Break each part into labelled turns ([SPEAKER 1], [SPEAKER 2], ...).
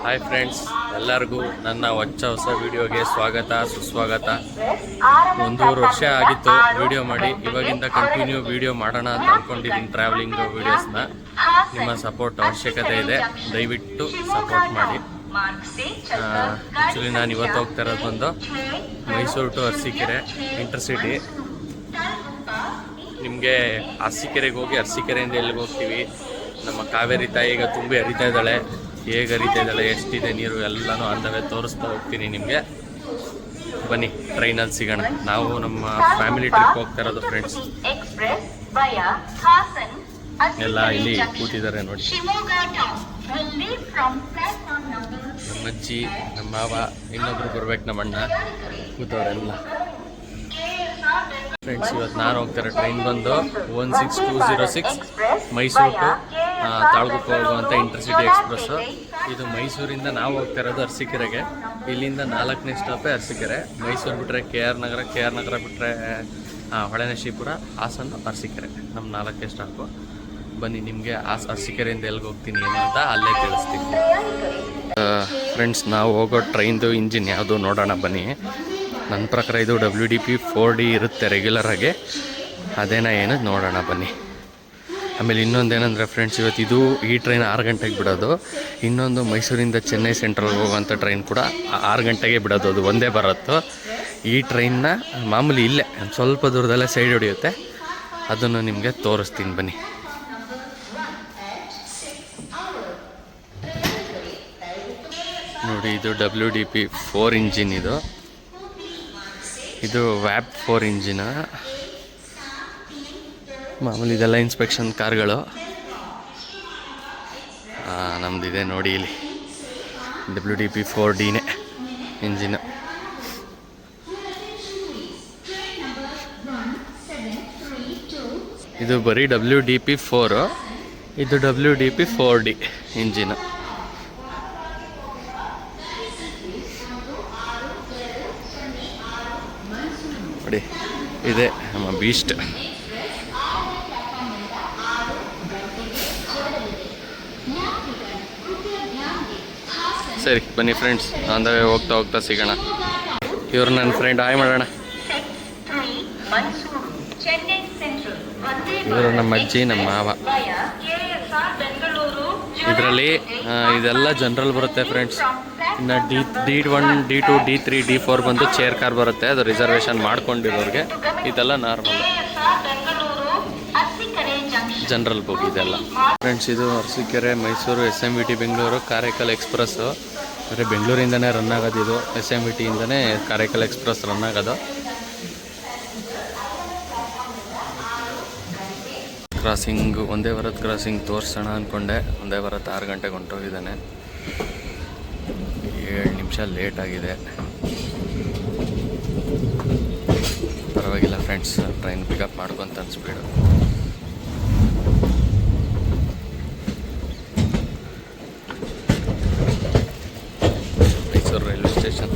[SPEAKER 1] Hi friends, ಎಲ್ಲರಿಗೂ ನನ್ನ ಹೊಸ ವಿಡಿಯೋಗೆ ಸ್ವಾಗತ ಸುಸ್ವಾಗತ. 1.5 ವರ್ಷ ಆಗಿತ್ತು ವಿಡಿಯೋ ಮಾಡಿ. ಇವಾಗಿಂದ ಕಂಟಿನ್ಯೂ ವಿಡಿಯೋ ಮಾಡೋಣ ಅಂತ ಅಂದ್ಕೊಂಡಿದ್ದೀನಿ. ಟ್ರಾವೆಲಿಂಗ್ ವಿಡಿಯೋಸ್ನ ನಿಮ್ಮ ಸಪೋರ್ಟ್ ಅವಶ್ಯಕತೆ ಇದೆ, ದಯವಿಟ್ಟು ಸಪೋರ್ಟ್ ಮಾಡಿ. ಆ್ಯಕ್ಚುಲಿ ನಾನು ಇವತ್ತು ಹೋಗ್ತಾ ಇರೋದು ಬಂದು ಮೈಸೂರು ಟು ಅರಸೀಕೆರೆ ಇಂಟರ್ಸಿಟಿ. ನಿಮಗೆ ಅರಸೀಕೆರೆಗೆ ಹೋಗಿ ಅರಸೀಕೆರೆಯಿಂದ ಎಲ್ಲಿಗೆ ಹೋಗ್ತೀವಿ, ನಮ್ಮ ಕಾವೇರಿ ತಾಯಿ ಈಗ ತುಂಬಿ ಹರಿತಾ ಇದ್ದಾಳೆ, ಹೇಗೆ ಹರಿತಾ ಇದ್ದಾಳೆ, ಎಷ್ಟಿದೆ ನೀರು ಎಲ್ಲನೂ ಅಂದವೇ ತೋರಿಸ್ತಾ ಹೋಗ್ತೀನಿ ನಿಮಗೆ. ಬನ್ನಿ ಟ್ರೈನಲ್ಲಿ ಸಿಗೋಣ. ನಾವು ನಮ್ಮ ಫ್ಯಾಮಿಲಿ ಟ್ರಿಪ್ ಹೋಗ್ತಾ ಇರೋದು ಫ್ರೆಂಡ್ಸ್. ಎಲ್ಲ ಇಲ್ಲಿ ಕೂತಿದ್ದಾರೆ ನೋಡಿ. ನಮ್ಮ ಅಜ್ಜಿ, ನಮ್ಮ ಮಾವ, ಇನ್ನೊಬ್ರು ಬರ್ಬೇಕು, ನಮ್ಮ ಅಣ್ಣ ಕೂತವರೆಲ್ಲ ಫ್ರೆಂಡ್ಸ್. ಇವತ್ತು ನಾನು ಹೋಗ್ತಾರೆ ಟ್ರೈನ್ ಬಂದು 16206 ಮೈಸೂರು ಟು ತಾಳ್ಗುಪ್ಪೆ ಹೋಗುವಂಥ ಇಂಟರ್ಸಿಟಿ ಎಕ್ಸ್ಪ್ರೆಸ್ಸು. ಇದು ಮೈಸೂರಿಂದ ನಾವು ಹೋಗ್ತಾ ಇರೋದು ಅರಸೀಕೆರೆಗೆ. ಇಲ್ಲಿಂದ 4ನೇ ಸ್ಟಾಪೇ ಅರಸೀಕೆರೆ. ಮೈಸೂರು ಬಿಟ್ಟರೆ ಕೆ ಆರ್ ನಗರ ಬಿಟ್ಟರೆ ಹೊಳೆನರಸೀಪುರ, ಹಾಸನ, ಅರಸೀಕೆರೆ ನಮ್ಮ 4ನೇ ಸ್ಟಾಪು. ಬನ್ನಿ ನಿಮಗೆ ಅರಸೀಕೆರೆಯಿಂದ ಎಲ್ಲಿಗೆ ಹೋಗ್ತೀನಿ ಏನು ಅಂತ ಅಲ್ಲೇ ತಿಳಿಸ್ತೀನಿ ಫ್ರೆಂಡ್ಸ್. ನಾವು ಹೋಗೋ ಟ್ರೈನ್ದು ಇಂಜಿನ್ ಯಾವುದು ನೋಡೋಣ ಬನ್ನಿ. ನನ್ನ ಪ್ರಕಾರ ಇದು WDP 4D ಇರುತ್ತೆ ರೆಗ್ಯುಲರಾಗಿ, ಅದೇನ ಏನು ನೋಡೋಣ ಬನ್ನಿ. ಆಮೇಲೆ ಇನ್ನೊಂದೇನೆಂದರೆ ಫ್ರೆಂಡ್ಸ್, ಇವತ್ತು ಈ ಟ್ರೈನ್ 6 ಗಂಟೆಗೆ ಬಿಡೋದು. ಇನ್ನೊಂದು ಮೈಸೂರಿಂದ ಚೆನ್ನೈ ಸೆಂಟ್ರಲ್ಗೆ ಹೋಗುವಂಥ ಟ್ರೈನ್ ಕೂಡ 6 ಗಂಟೆಗೆ ಬಿಡೋದು, ಅದು ಒಂದೇ ಬರುತ್ತೋ. ಈ ಟ್ರೈನ್ನ ಮಾಮೂಲಿ ಇಲ್ಲೇ ಸ್ವಲ್ಪ ದೂರದಲ್ಲೇ ಸೈಡ್ ಹೊಡೆಯುತ್ತೆ, ಅದನ್ನು ನಿಮಗೆ ತೋರಿಸ್ತೀನಿ ಬನ್ನಿ. ನೋಡಿ, ಇದು WDP 4 ಇಂಜಿನ್. ಇದು ವ್ಯಾಪ್ 4 ಇಂಜಿನ. ಮಾಮೂಲಿ ಇದೆಲ್ಲ ಇನ್ಸ್ಪೆಕ್ಷನ್ ಕಾರ್ಗಳು. ನಮ್ಮದಿದೆ ನೋಡಿ ಇಲ್ಲಿ WDP 4Dನೇ ಇಂಜಿನ್. ಇದು ಬರೀ WDP 4, ಇದು WDP 4D ಇಂಜಿನ್. ನೋಡಿ, ಇದೆ ನಮ್ಮ ಬೀಸ್ಟ್. ಸರಿ ಬನ್ನಿ ಫ್ರೆಂಡ್ಸ್, ಅಂದವೇ ಹೋಗ್ತಾ ಸಿಗೋಣ. ಇವರು ನನ್ನ ಫ್ರೆಂಡ್, ಹಾಯ್ ಮಾಡೋಣ. ಇವರು ನಮ್ಮ ಅಜ್ಜಿ, ನಮ್ಮ ಮಾವ. ಇದರಲ್ಲಿ ಇದೆಲ್ಲ ಜನರಲ್ ಬರುತ್ತೆ ಫ್ರೆಂಡ್ಸ್. ಇನ್ನು D1, D2, D3, D4 ಬಂದು ಚೇರ್ ಕಾರ್ ಬರುತ್ತೆ, ಅದು ರಿಸರ್ವೇಷನ್ ಮಾಡ್ಕೊಂಡಿರೋರಿಗೆ. ಇದೆಲ್ಲ ನಾರ್ಮಲ್ ಜನರಲ್ ಬುಕ್ ಇದೆಲ್ಲ ಫ್ರೆಂಡ್ಸ್. ಇದು ಅರಸೀಕೆರೆ, ಮೈಸೂರು, SMVT ಬೆಂಗಳೂರು, ಕಾರೈಕಲ್ ಎಕ್ಸ್ಪ್ರೆಸ್ಸು. ಅಂದರೆ ಬೆಂಗಳೂರಿಂದನೇ ರನ್ ಆಗೋದು ಇದು, SMVTಯಿಂದನೇ ಕಾರೈಕಲ್ ಎಕ್ಸ್ಪ್ರೆಸ್ ರನ್ ಆಗೋದು. ಕ್ರಾಸಿಂಗ್, ಒಂದೇ ವಾರದ ಕ್ರಾಸಿಂಗ್ ತೋರಿಸೋಣ ಅಂದ್ಕೊಂಡೆ. ಒಂದೇ ವಾರದ 6 ಗಂಟೆಗೆ ಹೊಂಟೋಗಿದ್ದಾನೆ. 7 ನಿಮಿಷ ಲೇಟ್ ಆಗಿದೆ. ಪರವಾಗಿಲ್ಲ ಫ್ರೆಂಡ್ಸ್, ಟ್ರೈನ್ ಪಿಕಪ್ ಮಾಡ್ಕೊತ ಸ್ಪೀಡು. Mysuru railway station.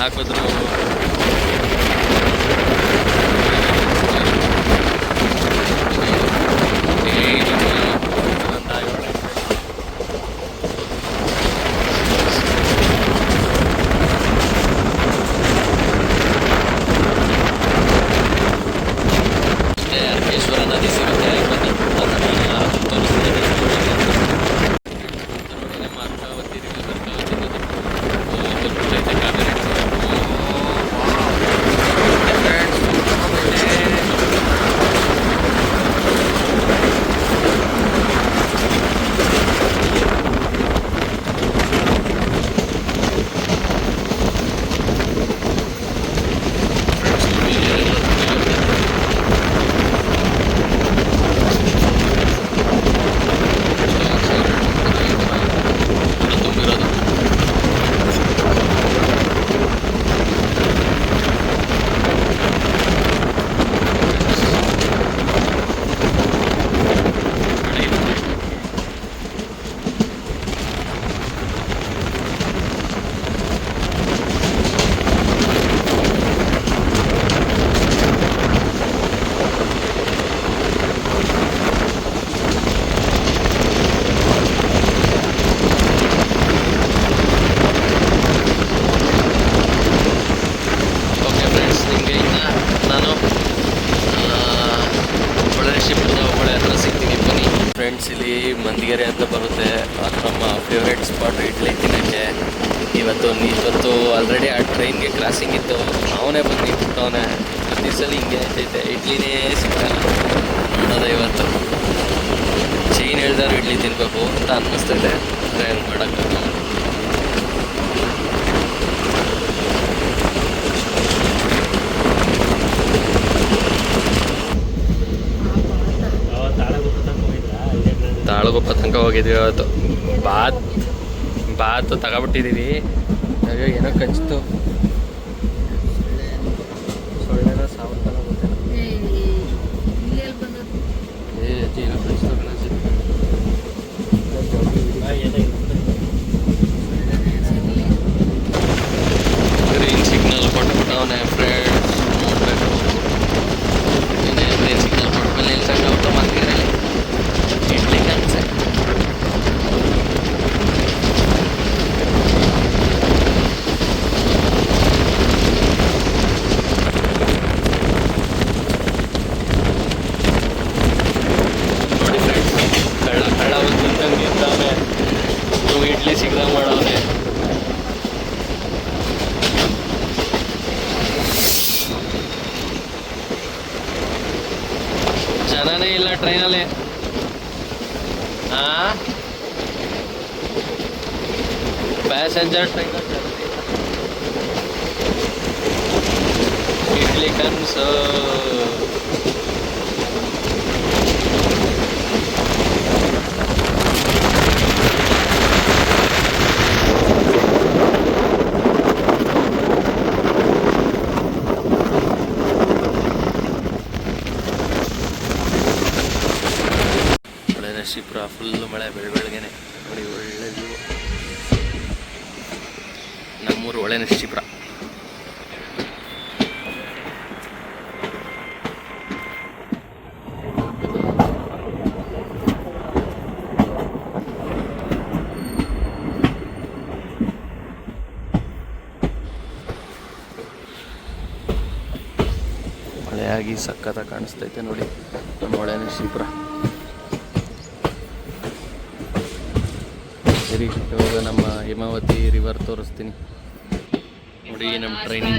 [SPEAKER 1] ಹಾಕಿದ್ರು ಅರ್ಕೇಶ್ವರ ನದಿ ಸಿಗುತ್ತೆ, ಬನ್ನಿ ಅದನ್ನು ತೋರಿಸ್ತೀನಿ. ನಮ್ಮ ಅರ್ಕಾವತಿ ಐತೆ ಕಾವೇರಿ. ಫ್ರೆಂಡ್ಸ್, ಇಲ್ಲಿ ಮಂದಿಗೆರೆ ಅಂತ ಬರುತ್ತೆ, ಅದು ನಮ್ಮ ಫೇವ್ರೇಟ್ ಸ್ಪಾಟ್ ಇಡ್ಲಿ ತಿನ್ನೋಕ್ಕೆ. ಇವತ್ತು ಆಲ್ರೆಡಿ ಆ ಟ್ರೈನ್ಗೆ ಕ್ರಾಸಿಂಗ್ ಇತ್ತು, ಅವನೇ ಬಂದು ನಿಂತ್ಬಿಟ್ಟವನೇ. ಪ್ರತಿ ಸಲ ಹಿಂಗೆ ಆಗ್ತೈತೆ, ಇಡ್ಲಿನೇ ಸಿಕ್ಕಲ್ಲ. ನೋಡೋದ ಇವತ್ತು ಚೈನ್ ಹೇಳ್ದಾರು ಇಡ್ಲಿ ತಿನ್ಬೇಕು ಅಂತ ಅನ್ನಿಸ್ತೈತೆ, ಟ್ರೈನ್ ಮಾಡೋಕ್ಕೆ. ತಾಳಗುಪ್ಪ ತನಕ ಹೋಗಿದ್ವಿ ಅವತ್ತು. ಬಾತು ತಗೊಬಿಟ್ಟಿದ್ದೀವಿ. ಅಯ್ಯೋ ಏನೋ ಕಚ್ಚಿತು, ಸೊಳ್ಳೆನ ಸಾವತ್ತಲ್ಲ ಗೊತ್ತಿಲ್ಲ. ಏನೋ ಕಚ್ಚಿತು ಗ್ರೀನ್ ಸಿಗ್ನಲ್ ಕೊಟ್ಬಿಟ್ಟವನೇ ಫ್ರೆಂಡ್ಸ್. ನೋಡ್ಬೇಕು ಗ್ರೀನ್ ಸಿಗ್ನಲ್ ಕೊಟ್ಮೇಲೆ ನಿಲ್ಸಂಗೆ ಅವ್ರು ಮಂದಿಗೆರೆಯಲ್ಲಿ ಇಡ್ಲಿ ಕನ್ಸೆ. ನೋಡಿ ಫ್ರೆಂಡ್ಸ್, ಕಳ್ಳ ಒಂದು ತಿಂತಂಗೆ ಇರ್ತಾವೆ, ನೀವು ಇಡ್ಲಿ ಸಿಗ್ದಂಗೆ ಮಾಡವನೆ. ಜನನೇ ಇಲ್ಲ ಟ್ರೈನಲ್ಲಿ. ಪ್ಯಾಸೆಂಜರ್ ಟ್ರೈನ್ ಇಡ್ಲಿ ಕನ್ಸು. ನರಸೀಪುರ ಫುಲ್ಲು ಮಳೆ, ಬೆಳಗ್ಗೆನೆ ನೋಡಿ, ಒಳ್ಳೆ ವ್ಯೂ. ನಮ್ಮೂರು ಒಳ್ಳೆ ನರಸೀಪುರ. ಮಳೆಯಾಗಿ ಸಖತ್ತಾಗಿ ಕಾಣಿಸ್ತೈತೆ ನೋಡಿ ನಮ್ಮ ಒಳ್ಳೆ ನರಸೀಪುರ. ಸರಿ, ಇವಾಗ ನಮ್ಮ ಹೇಮಾವತಿ ರಿವರ್ ತೋರಿಸ್ತೀನಿ ನೋಡಿ. ನಮ್ಮ ಟ್ರೈನ್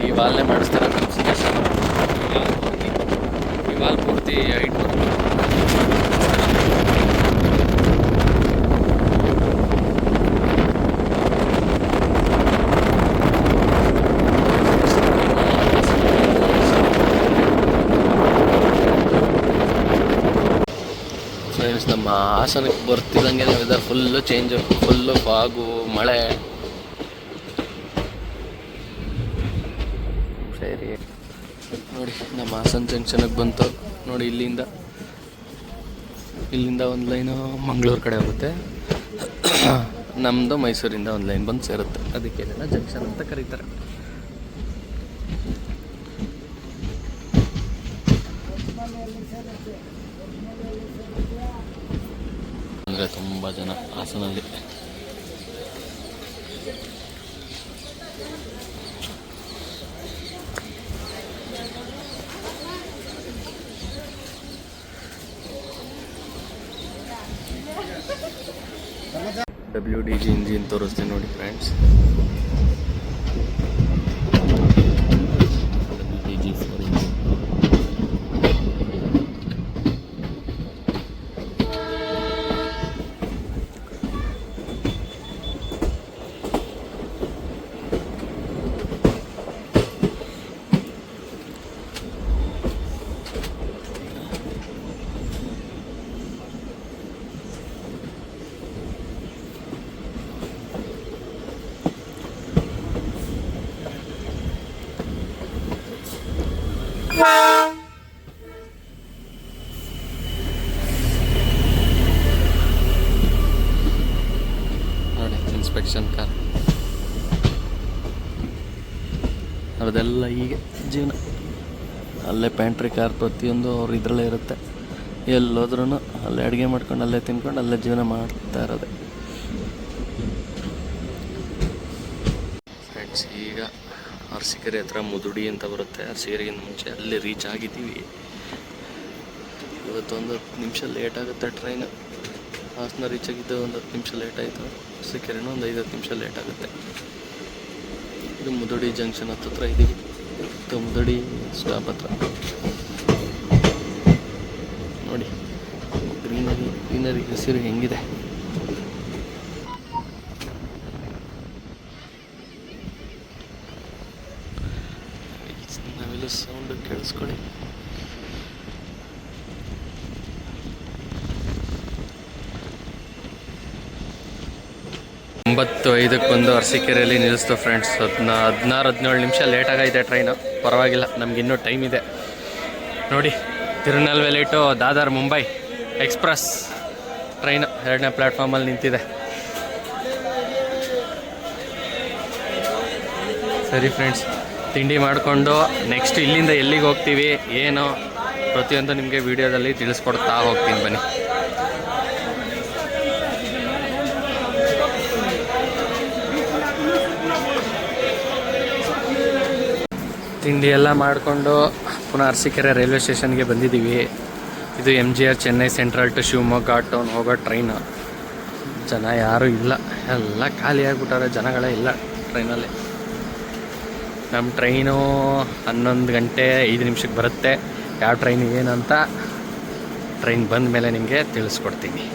[SPEAKER 1] ಈ ವಾಲ್ನೇ ಮಾಡಿಸ್ತಾರೆ ಈ ವಾಲ್ ಪೂರ್ತಿ ಹೈಟ್ ಬರುತ್ತೆ. ಫ್ರೆಂಡ್ಸ್, ನಮ್ಮ ಹಾಸನಕ್ಕೆ ಬರ್ತಿದ್ದಂಗೆ weather full change, full fog, ಮಳೆ. ಸರಿ ನೋಡಿ, ನಮ್ಮ ಹಾಸನ ಜಂಕ್ಷನ್ಗೆ ಬಂತು ನೋಡಿ. ಇಲ್ಲಿಂದ ಒಂದು ಲೈನು ಮಂಗಳೂರು ಕಡೆ ಹೋಗುತ್ತೆ, ನಮ್ಮದು ಮೈಸೂರಿಂದ ಒಂದು ಲೈನ್ ಬಂದು ಸೇರುತ್ತೆ. ಅದಕ್ಕೆ ಜಂಕ್ಷನ್ ಅಂತ ಕರೀತಾರೆ. ಅಂದರೆ ತುಂಬ ಜನ ಹಾಸನಲ್ಲಿ. WDG ಇಂಜಿನ್ ತೋರಿಸ್ತೀನಿ ನೋಡಿ ಫ್ರೆಂಡ್ಸ್. WDG 4 engine. ನೋಡಿ ಇನ್ಸ್ಪೆಕ್ಷನ್ ಕಾರ್, ಅದೆಲ್ಲ ಹೀಗೆ ಜೀವನ. ಅಲ್ಲೇ ಪ್ಯಾಂಟ್ರಿ ಕಾರ್ ಪ್ರತಿಯೊಂದು ಅವ್ರು ಇದರಲ್ಲೇ ಇರುತ್ತೆ. ಎಲ್ಲೋದ್ರೂ ಅಲ್ಲೇ ಅಡುಗೆ ಮಾಡ್ಕೊಂಡು ಅಲ್ಲೇ ತಿನ್ಕೊಂಡು ಅಲ್ಲೇ ಜೀವನ ಮಾಡ್ತಾ ಇರೋದೆ. ಫ್ರೆಂಡ್ಸ್, ಈಗ ಅರಸೀಕೆರೆ ಹತ್ರ ಮುದುಡಿ ಅಂತ ಬರುತ್ತೆ. ಅರಸೀಕೆರೆಗಿಂತ ಮುಂಚೆ ಅಲ್ಲಿ ರೀಚ್ ಆಗಿದ್ದೀವಿ. ಇವತ್ತು 10 ನಿಮಿಷ ಲೇಟ್ ಆಗುತ್ತೆ ಟ್ರೈನ್. ಹಾಸನ ರೀಚ್ ಆಗಿದ್ದು 10 ನಿಮಿಷ ಲೇಟ್ ಆಯಿತು. ಅರಸೀಕೆರೆನೂ 5-10 ನಿಮಿಷ ಲೇಟ್ ಆಗುತ್ತೆ. ಇದು ಮುದುಡಿ ಜಂಕ್ಷನ್ ಹತ್ರ ಇದ್ದೀವಿ. ಮುದುಡಿ ಸ್ಟಾಪ್ ಹತ್ರ ನೋಡಿ, ಗ್ರೀನರಿ ಹಸಿರು ಹೆಂಗಿದೆ. ನಾವೆಲ್ಲ ಸೌಂಡ್ ಕೇಳಿಸ್ಕೊಳ್ಳಿ. ಒಂಬತ್ತು 5ಕ್ಕೆ ಬಂದು ಅರಸೀಕೆರೆಯಲ್ಲಿ ನಿಲ್ಲಿಸ್ತು ಫ್ರೆಂಡ್ಸ್. 16-17 ನಿಮಿಷ ಲೇಟ್ ಆಗೈತೆ ಟ್ರೈನು. ಪರವಾಗಿಲ್ಲ, ನಮಗಿನ್ನೂ ಟೈಮ್ ಇದೆ. ನೋಡಿ, Tirunelveli to Dadar Mumbai express train 2ನೇ ಪ್ಲ್ಯಾಟ್ಫಾರ್ಮಲ್ಲಿ ನಿಂತಿದೆ. ಸರಿ ಫ್ರೆಂಡ್ಸ್, ತಿಂಡಿ ಮಾಡಿಕೊಂಡು ನೆಕ್ಸ್ಟ್ ಇಲ್ಲಿಂದ ಎಲ್ಲಿಗೆ ಹೋಗ್ತೀವಿ ಏನು ಪ್ರತಿಯೊಂದು ನಿಮಗೆ ವೀಡಿಯೋದಲ್ಲಿ ತಿಳಿಸ್ಕೊಡ್ತಾ ಹೋಗ್ತೀನಿ ಬನ್ನಿ. ತಿಂಡಿ ಎಲ್ಲ ಮಾಡಿಕೊಂಡು ಪುನಃ ಅರಸೀಕೆರೆ ರೈಲ್ವೆ ಸ್ಟೇಷನ್ಗೆ ಬಂದಿದ್ದೀವಿ. ಇದು MGR Chennai central to Shivamogga town ಹೋಗೋ ಟ್ರೈನು. ಜನ ಯಾರೂ ಇಲ್ಲ, ಎಲ್ಲ ಖಾಲಿಯಾಗಿಬಿಟ್ಟಾರೆ, ಜನಗಳೇ ಇಲ್ಲ ಟ್ರೈನಲ್ಲಿ. ನಮ್ಮ ಟ್ರೈನು 11 ಗಂಟೆ 5 ನಿಮಿಷಕ್ಕೆ ಬರುತ್ತೆ. ಯಾವ ಟ್ರೈನ್ ಏನಂತ ಟ್ರೈನ್ ಬಂದ ಮೇಲೆ ನಿಮಗೆ ತಿಳಿಸ್ಕೊಡ್ತೀನಿ.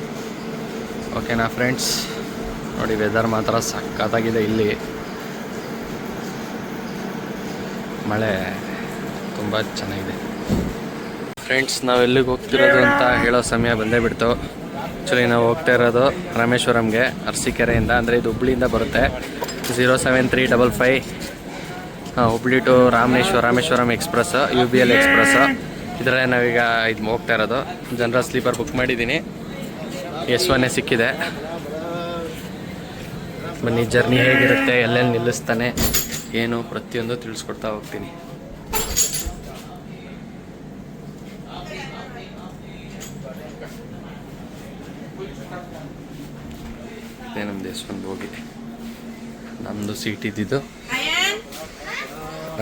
[SPEAKER 1] ಓಕೆನಾ ಫ್ರೆಂಡ್ಸ್? ನೋಡಿ, ವೆದರ್ ಮಾತ್ರ ಸಖತ್ತಾಗಿದೆ ಇಲ್ಲಿ. ಮಳೆ ತುಂಬ ಚೆನ್ನಾಗಿದೆ. ಫ್ರೆಂಡ್ಸ್, ನಾವೆಲ್ಲಿಗೆ ಹೋಗ್ತಿರೋದು ಅಂತ ಹೇಳೋ ಸಮಯ ಬಂದೇ ಬಿಡ್ತು. ಆ್ಯಕ್ಚುಲಿ ನಾವು ಹೋಗ್ತಾ ಇರೋದು ರಾಮೇಶ್ವರಂಗೆ ಅರಸೀಕೆರೆಯಿಂದ. ಅಂದರೆ ಇದು ಹುಬ್ಳಿಯಿಂದ ಬರುತ್ತೆ. 07355 Hubli to Rameswaram express, UBL express. ಇದರಲ್ಲೇ ನಾವೀಗ ಇದು ಹೋಗ್ತಾ ಇರೋದು. ಜನರಲ್ ಸ್ಲೀಪರ್ ಬುಕ್ ಮಾಡಿದ್ದೀನಿ. S1 ಸಿಕ್ಕಿದೆ. ಬನ್ನಿ, ಜರ್ನಿ ಹೇಗಿರುತ್ತೆ, ಎಲ್ಲೆಲ್ಲಿ ನಿಲ್ಲಿಸ್ತಾನೆ ಏನು ಪ್ರತಿಯೊಂದು ತಿಳಿಸ್ಕೊಡ್ತಾ ಹೋಗ್ತೀನಿ. ಇದೇ ನಮ್ಮದು S1 ಹೋಗಿ. ನಮ್ಮದು ಸೀಟ್ ಇದ್ದಿದ್ದು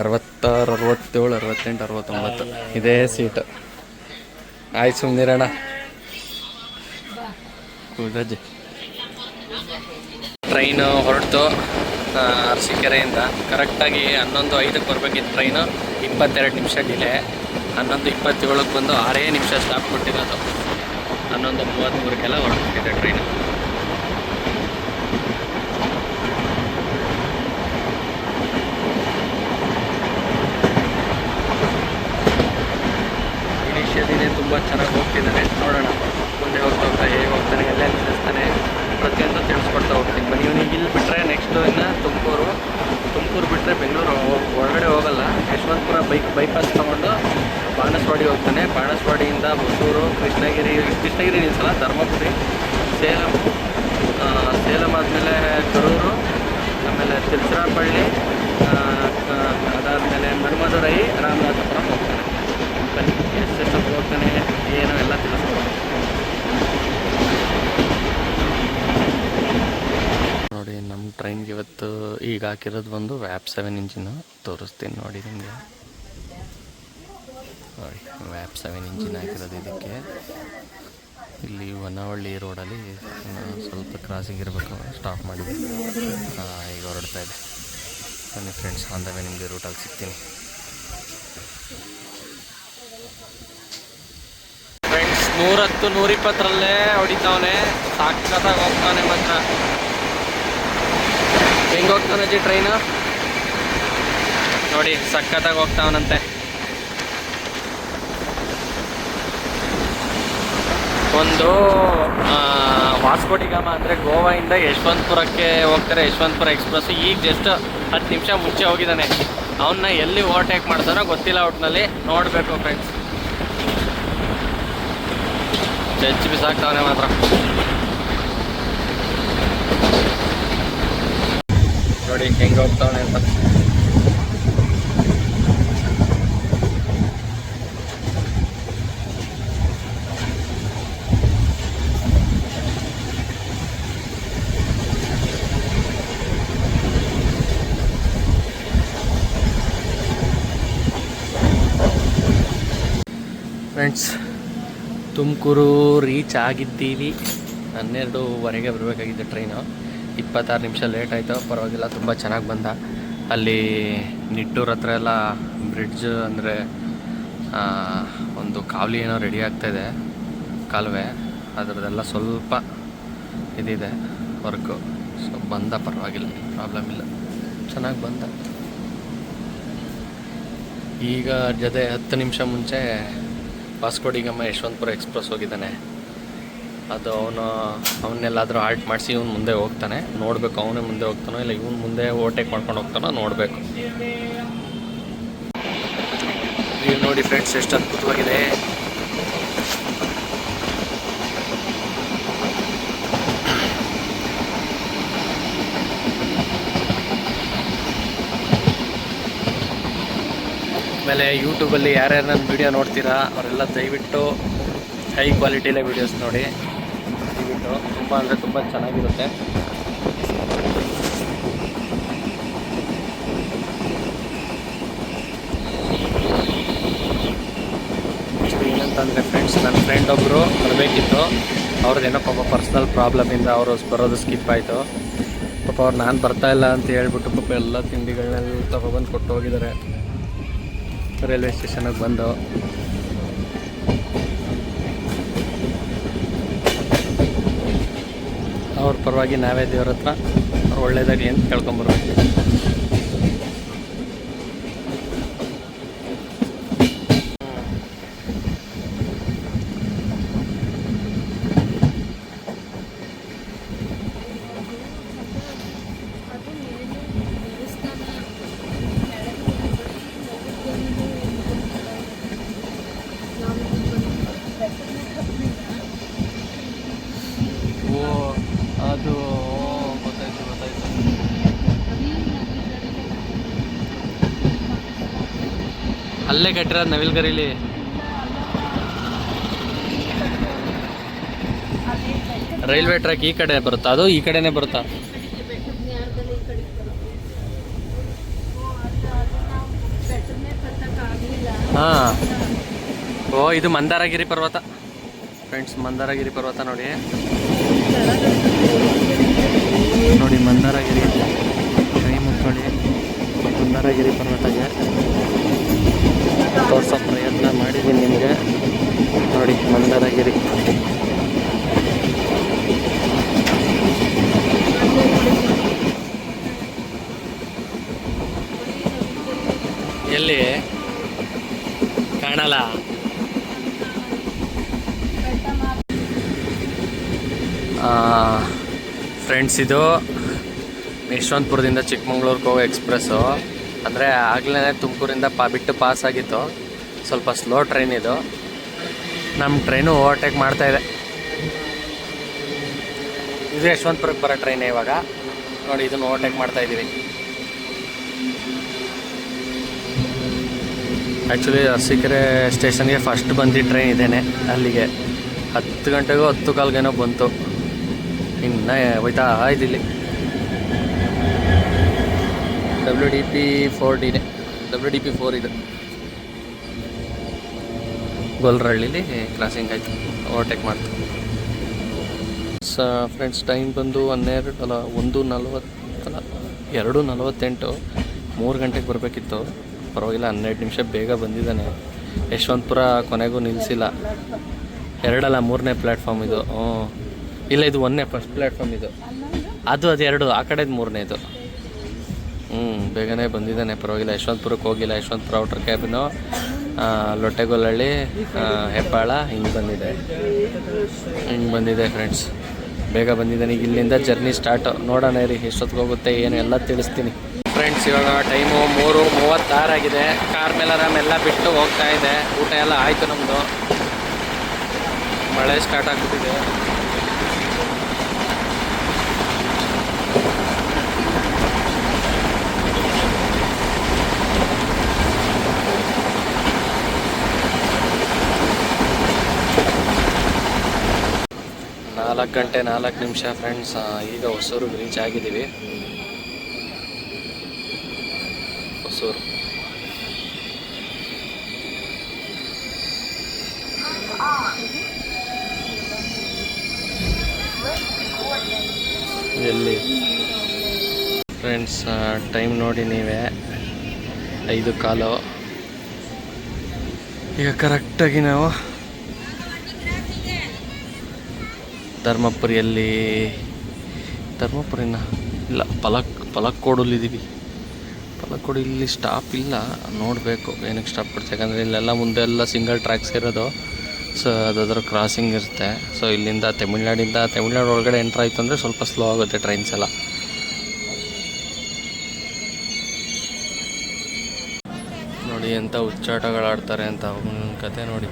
[SPEAKER 1] 66, 67, 68, 69 ಇದೇ ಸೀಟು. ಆಯ್ತು, ಸುಮ್ಮನಿರೋಣ. ಕೂದಜ್ಜಿ ಟ್ರೈನು ಹೊರಡ್ತು. ಅರಸೀಕೆರೆಯಿಂದ. ಕರೆಕ್ಟಾಗಿ 11:05ಕ್ಕೆ ಬರಬೇಕಿತ್ತು ಟ್ರೈನು, 22 ನಿಮಿಷ ಡಿಲೇ. 11:27ಕ್ಕೆ ಬಂದು 6 ನಿಮಿಷ ಸ್ಟಾಪ್ ಕೊಟ್ಟಿರೋದು. 11:33ಗೆಲ್ಲ ಹೊರಟಿದೆ ಟ್ರೈನು. ಇನಿಷಿಯಲಿನೇ ತುಂಬ ಚೆನ್ನಾಗಿ ಹೋಗ್ತಿದ್ದಾನೆ. ನೋಡೋಣ ಮುಂದೆ ಹೋಗ್ತಾ ಹೇಗೆ ಹೋಗ್ತಾನೆ, ಎಲ್ಲೆಲ್ಲಿ ನಿಲ್ಲಿಸ್ತಾನೆ, ಪ್ರತಿಯೊಂದು ತಿಳಿಸ್ಕೊಡ್ತಾ ಹೋಗ್ತೀನಿ. ಬನ್ನಿ, ಇವನಿಗೆ ಇಲ್ಲಿ ಬಿಟ್ಟರೆ ನೆಕ್ಸ್ಟು ಇನ್ನು ತುಮಕೂರು ಬಿಟ್ಟರೆ ಬೆಂಗಳೂರು ಒಳಗಡೆ ಹೋಗಲ್ಲ. ಯಶವಂತಪುರ ಬೈಪಾಸ್ ತೊಗೊಂಡು ಬಾಣಸ್ವಾಡಿ ಹೋಗ್ತಾನೆ. ಬಾಣಸ್ವಾಡಿಯಿಂದ ಹೊಸೂರು, ಕೃಷ್ಣಗಿರಿ ನಿಲ್ಲಿಸಲ್ಲ, ಧರ್ಮಪುರಿ, ಸೇಲಂ ಆದಮೇಲೆ ಕರೂರು, ಆಮೇಲೆ ತಿರುಚಿರಾಪಳ್ಳಿ, ಅದಾದಮೇಲೆ ಮನ್ಮಧುರೈ, ರಾಮನಾಥಪುರಂ ಹೋಗ್ತಾನೆ. ಬನ್ನಿ ಎಷ್ಟು ಹೋಗ್ತಾನೆ ಏನು ಎಲ್ಲ ತಿಳಿಸ್ಕೊಡ್ತೀನಿ. ನೋಡಿ, ನಮ್ಮ ಟ್ರೈನ್ಗೆ ಇವತ್ತು ಈಗ ಹಾಕಿರೋದು ಬಂದು ವ್ಯಾಪ್ 7 ಇಂಜಿನು ತೋರಿಸ್ತೀನಿ ನೋಡಿ ನಿಮಗೆ. ನೋಡಿ, ವ್ಯಾಪ್ 7 ಇಂಜಿನ್ ಹಾಕಿರೋದು ಇದಕ್ಕೆ. ಇಲ್ಲಿ ಹೊನ್ನವಳ್ಳಿ ರೋಡಲ್ಲಿ ಸ್ವಲ್ಪ ಕ್ರಾಸಿಂಗ್ ಇರಬೇಕು, ಸ್ಟಾಪ್ ಮಾಡಿದ್ವಿ. ಈಗ ಹೊರಡ್ತಾ ಇದೆ. ಬನ್ನಿ ಫ್ರೆಂಡ್ಸ್, ಆನ್ ದ ವೇ ನಿಮಗೆ ರೂಟಲ್ಲಿ ಸಿಗ್ತೀನಿ. ಫ್ರೆಂಡ್ಸ್, 110, 120ರಲ್ಲೇ ಹೊಡಿತಾವನೆ, ಸಾಕಾಗಿ ಹೋಗ್ತಾನೆ ಮಾತ್ರ. ಹೆಂಗೆ ಹೋಗ್ತಾನೆ ಅಜ್ಜಿ ಟ್ರೈನು ನೋಡಿ, ಸಖತ್ತಾಗಿ ಹೋಗ್ತಾವನಂತೆ. ಒಂದು ವಾಸ್ಕೋಡಿಗಾಮ ಅಂದರೆ ಗೋವಾಯಿಂದ ಯಶವಂತಪುರಕ್ಕೆ ಹೋಗ್ತಾರೆ, ಯಶವಂತಪುರ ಎಕ್ಸ್ಪ್ರೆಸ್. ಈಗ ಜಸ್ಟ್ 10 ನಿಮಿಷ ಮುಂಚೆ ಹೋಗಿದ್ದಾನೆ. ಅವನ್ನ ಎಲ್ಲಿ ಓವರ್ಟೇಕ್ ಮಾಡ್ತಾನೋ ಗೊತ್ತಿಲ್ಲ, ಒಟ್ಟಿನಲ್ಲಿ ನೋಡಬೇಕು ಫ್ರೆಂಡ್ಸ್. ಹೆಚ್ಚು ಬಿಸಾಕ್ತಾವನೆ ಮಾತ್ರ. ನೋಡಿ ಹೆಂಗೆ ಹೋಗ್ತಾವನೆ ಅಂತ. ಫ್ರೆಂಡ್ಸ್, ತುಮಕೂರು ರೀಚ್ ಆಗಿದ್ದೀವಿ. 12:15ಗೆ ಬರಬೇಕಾಗಿತ್ತು ಟ್ರೈನು. 26 ನಿಮಿಷ ಲೇಟ್ ಆಯಿತು, ಪರವಾಗಿಲ್ಲ, ತುಂಬ ಚೆನ್ನಾಗಿ ಬಂದ. ಅಲ್ಲಿ ನಿಟ್ಟೂರ್ ಹತ್ರ ಎಲ್ಲ ಬ್ರಿಡ್ಜ್ ಅಂದರೆ ಒಂದು ಕಾವಲಿ ಏನೋ ರೆಡಿ ಆಗ್ತಾಯಿದೆ, ಕಾಲುವೆ, ಅದರದ್ದೆಲ್ಲ ಸ್ವಲ್ಪ ಇದಿದೆ ವರ್ಕು. ಸೊ ಬಂದ, ಪರವಾಗಿಲ್ಲ, ಪ್ರಾಬ್ಲಮ್ ಇಲ್ಲ, ಚೆನ್ನಾಗಿ ಬಂದ. ಈಗ ಜೊತೆ 10 ನಿಮಿಷ ಮುಂಚೆ ವಾಸ್ಕೋಡಿಗಾಮ ಯಶವಂತಪುರ ಎಕ್ಸ್ಪ್ರೆಸ್ ಹೋಗಿದ್ದಾನೆ. ಅದು ಅವನ್ನೆಲ್ಲಾದರೂ ಆಲ್ಟ್ ಮಾಡಿಸಿ ಇವನು ಮುಂದೆ ಹೋಗ್ತಾನೆ. ನೋಡಬೇಕು, ಅವನೇ ಮುಂದೆ ಹೋಗ್ತಾನೋ ಇಲ್ಲ ಇವನು ಮುಂದೆ ಓವರ್ಟೇಕ್ ಮಾಡ್ಕೊಂಡು ಹೋಗ್ತಾನೋ ನೋಡಬೇಕು. ನೀವು ನೋಡಿ ಫ್ರೆಂಡ್ಸ್, ಎಷ್ಟು ಅದ್ಭುತವಾಗಿದೆ. ಆಮೇಲೆ ಯೂಟ್ಯೂಬಲ್ಲಿ ಯಾರ್ಯಾರು ನನ್ನ ವೀಡಿಯೋ ನೋಡ್ತೀರಾ ಅವರೆಲ್ಲ ದಯವಿಟ್ಟು ಹೈ ಕ್ವಾಲಿಟಿಲೇ ವೀಡಿಯೋಸ್ ನೋಡಿ. ದಯವಿಟ್ಟು ತುಂಬ ಅಂದರೆ ತುಂಬ ಚೆನ್ನಾಗಿರುತ್ತೆ. ಏನಂತಂದರೆ ಫ್ರೆಂಡ್ಸ್, ನನ್ನ ಫ್ರೆಂಡ್ ಒಬ್ಬರು ಬರಬೇಕಿತ್ತು. ಅವ್ರದ್ದೇನೋ ಪಾಪ ಪರ್ಸ್ನಲ್ ಪ್ರಾಬ್ಲಮಿಂದ ಅವರು ಬರೋದು ಸ್ಕಿಪ್ ಆಯಿತು. ಪಾಪ ಅವ್ರು ನಾನು ಬರ್ತಾಯಿಲ್ಲ ಅಂತ ಹೇಳ್ಬಿಟ್ಟು ಪಾಪ ಎಲ್ಲ ತಿಂಡಿಗಳನ್ನೆಲ್ಲ ತಗೊಬಂದು ಕೊಟ್ಟು ಹೋಗಿದ್ದಾರೆ. ರೈಲ್ವೆ ಸ್ಟೇಷನ್ಗೆ ಬಂದು ಅವ್ರ ಪರವಾಗಿ ನಾವೇ ದೇವ್ರ ಹತ್ರ ಒಳ್ಳೇದಾಗಲಿ ಅಂತ ಕೇಳ್ಕೊಂಬರ್ಬೇಕು. ಅದು ಗೊತ್ತಾಯ್ತು. ಅಲ್ಲೇ ಕಟ್ಟಿರೋದು ನವಿಲ್ಗರಿಲಿ. ರೈಲ್ವೆ ಟ್ರ್ಯಾಕ್ ಈ ಕಡೆ ಬರುತ್ತಾ? ಅದು ಈ ಕಡೆನೇ ಬರುತ್ತಾ? ಹಾಂ. ಓ, ಇದು ಮಂದಾರಗಿರಿ ಪರ್ವತ ಫ್ರೆಂಡ್ಸ್, ಮಂದಾರಗಿರಿ ಪರ್ವತ ನೋಡಿ. ನೋಡಿ ಮಂದಾರಗಿರಿ ಮಂದಾರಗಿರಿ ಪರ್ವತಗೆ ತೋರಿಸೋ ಪ್ರಯತ್ನ ಮಾಡಿದ್ದೀನಿ ನಿಮಗೆ. ನೋಡಿ ಮಂದಾರಗಿರಿ. ಎಲ್ಲಿ ಕಾಣಲ್ಲ. ಫ್ರೆಂಡ್ಸ್, ಇದು ಯಶವಂತಪುರದಿಂದ ಚಿಕ್ಕಮಂಗ್ಳೂರಿಗೆ ಹೋಗೋ ಎಕ್ಸ್ಪ್ರೆಸ್ಸು. ಅಂದರೆ ಆಗಲೇ ತುಮಕೂರಿಂದ ಬಿಟ್ಟು ಪಾಸ್ ಆಗಿತ್ತು. ಸ್ವಲ್ಪ ಸ್ಲೋ ಟ್ರೈನ್ ಇದು. ನಮ್ಮ ಟ್ರೈನು ಓವರ್ಟೇಕ್ ಮಾಡ್ತಾಯಿದೆ. ಇದು ಯಶವಂತಪುರಕ್ಕೆ ಬರೋ ಟ್ರೈನೇ ಇವಾಗ. ನೋಡಿ, ಇದನ್ನು ಓವರ್ಟೇಕ್ ಮಾಡ್ತಾಯಿದ್ದೀವಿ. ಆ್ಯಕ್ಚುಲಿ ಅರಸೀಕೆರೆ ಸ್ಟೇಷನ್ಗೆ ಫಸ್ಟ್ ಬಂದಿದ್ದ ಟ್ರೈನ್ ಇದೇನೆ. ಅಲ್ಲಿಗೆ 10 ಗಂಟೆಗೂ 10 ಕಾಲ್ಗೇನೋ ಬಂತು. ಇನ್ನು ಹೋಯ್ತಾ ಇದಿಲ್ಲಿ WDP 4D WDP 4 ಇದು. ಗೊಲ್ರಹಳ್ಳಿಲಿ ಕ್ರಾಸಿಂಗ್ ಆಯಿತು, ಓವರ್ಟೇಕ್ ಮಾಡ್ತು. ಫ್ರೆಂಡ್ಸ್, ಟೈಮ್ ಬಂದು 2:48. 3 ಗಂಟೆಗೆ ಬರಬೇಕಿತ್ತು. ಪರವಾಗಿಲ್ಲ, 12 ನಿಮಿಷ ಬೇಗ ಬಂದಿದ್ದಾನೆ. ಯಶವಂತಪುರ ಕೊನೆಗೂ ನಿಲ್ಲಿಸಿಲ್ಲ. 2 ಅಲ್ಲ, 3ನೇ ಪ್ಲ್ಯಾಟ್ಫಾರ್ಮ್ ಇದು. ಇಲ್ಲ, ಇದು 1ನೇ ಫಸ್ಟ್ ಪ್ಲ್ಯಾಟ್ಫಾರ್ಮ್ ಇದು. ಅದು 2, ಆ ಕಡೆದು 3ನೇದು. ಬೇಗನೆ ಬಂದಿದ್ದಾನೆ, ಪರವಾಗಿಲ್ಲ. ಯಶವಂತಪುರಕ್ಕೆ ಹೋಗಿಲ್ಲ. ಯಶವಂತಪುರ ಔಟರ್ ಕ್ಯಾಬಿನು, ಲೊಟ್ಟೆಗೊಲ್ಲಹಳ್ಳಿ, ಹೆಬ್ಬಾಳ ಹಿಂಗೆ ಬಂದಿದೆ ಫ್ರೆಂಡ್ಸ್. ಬೇಗ ಬಂದಿದ್ದಾನೆ. ಈಗ ಇಲ್ಲಿಂದ ಜರ್ನಿ ಸ್ಟಾರ್ಟ್. ನೋಡೋಣ ರೀ ಎಷ್ಟೊತ್ತಿಗೆ ಹೋಗುತ್ತೆ ಏನು ಎಲ್ಲ ತಿಳಿಸ್ತೀನಿ. ಫ್ರೆಂಡ್ಸ್, ಇವಾಗ ಟೈಮು 3:36 ಆಗಿದೆ. ಕಾರ್ ಮೇಲೆ ಆರಾಮೆಲ್ಲ ಬಿಟ್ಟು ಹೋಗ್ತಾ ಇದೆ. ಊಟ ಎಲ್ಲ ಆಯಿತು ನಮ್ಮದು. ಮಳೆ ಸ್ಟಾರ್ಟ್ ಆಗ್ಬಿಟ್ಟಿದೆ. ಗಂಟೆ 4 ನಿಮಿಷ ಫ್ರೆಂಡ್ಸ್. ಈಗ ಹೊಸೂರಿಗೆ ರೀಚ್ ಆಗಿದ್ದೀವಿ. ಹೊಸೂರು ಎಲ್ಲಿ ಫ್ರೆಂಡ್ಸ್, ಟೈಮ್ ನೋಡಿ ನೀವೇ, 5:15. ಈಗ ಕರೆಕ್ಟಾಗಿ ನಾವು ಧರ್ಮಪುರಿಯಲ್ಲಿ ಇಲ್ಲ, ಪಲಕ್ಕೋಡಲ್ಲಿದ್ದೀವಿ. ಪಲಕ್ಕೋಡು ಇಲ್ಲಿ ಸ್ಟಾಪ್ ಇಲ್ಲ, ನೋಡಬೇಕು ಏನಕ್ಕೆ ಸ್ಟಾಪ್ ಕೊಡ್ತೀವಿ. ಯಾಕಂದರೆ ಇಲ್ಲೆಲ್ಲ ಮುಂದೆ ಎಲ್ಲ ಸಿಂಗಲ್ ಟ್ರ್ಯಾಕ್ಸ್ ಇರೋದು. ಸೊ ಅದಾದ್ರೂ ಕ್ರಾಸಿಂಗ್ ಇರುತ್ತೆ. ಸೊ ಇಲ್ಲಿಂದ ತಮಿಳ್ನಾಡು ಒಳಗಡೆ ಎಂಟ್ರ್ ಆಯಿತು ಅಂದರೆ ಸ್ವಲ್ಪ ಸ್ಲೋ ಆಗುತ್ತೆ ಟ್ರೈನ್ಸ್ ಎಲ್ಲ. ನೋಡಿ ಎಂಥ ಹುಚ್ಚಾಟಗಳಾಡ್ತಾರೆ ಅಂತ. ಅವನ ಕತೆ ನೋಡಿ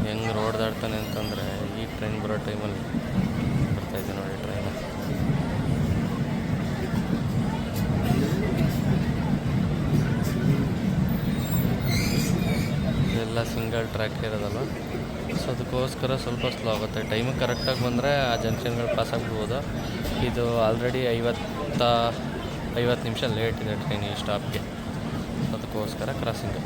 [SPEAKER 1] ಹೆಂಗೆ ರೋಡ್ ದಾಡ್ತಾನೆ ಅಂತಂದರೆ. ಈ ಟ್ರೈನ್ ಬರೋ ಟೈಮಲ್ಲಿ ಬರ್ತಾಯಿದೆ ನೋಡಿ ಟ್ರೈನ್. ಇದೆಲ್ಲ ಸಿಂಗಲ್ ಟ್ರ್ಯಾಕ್ ಇರೋದಲ್ಲ, ಸೊ ಅದಕ್ಕೋಸ್ಕರ ಸ್ವಲ್ಪ ಸ್ಲೋ ಆಗುತ್ತೆ. ಟೈಮಿಗೆ ಕರೆಕ್ಟಾಗಿ ಬಂದರೆ ಆ ಜಂಕ್ಷನ್ಗಳು ಪಾಸ್ ಆಗ್ಬಿಡ್ಬೋದು. ಇದು ಆಲ್ರೆಡಿ 50 ನಿಮಿಷ ಲೇಟ್ ಇದೆ ಟ್ರೈನ್ ಈ ಸ್ಟಾಪ್ಗೆ. ಅದಕ್ಕೋಸ್ಕರ ಕ್ರಾಸಿಂಗ್.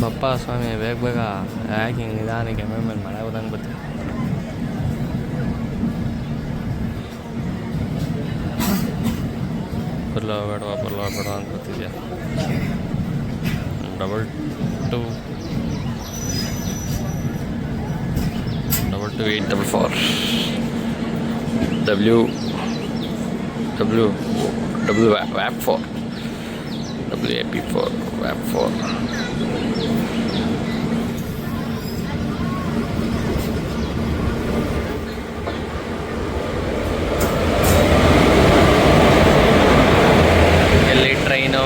[SPEAKER 1] ಬಪ್ಪ ಸ್ವಾಮಿ, ಬೇಗ ಯಾಕೆ ಹಿಂಗೆ ನಿಧಾನಕ್ಕೆ ಮೇಲೆ ಮಳೆ ಹೋದಂಗೆ ಬರ್ತೀವಿ. ಬರ್ಲೋ ಬೇಡ ಅಂತ ಬರ್ತಿದ್ಯಾ. 222844 WAP4 WAP4 ಎಲ್ಲಿ train?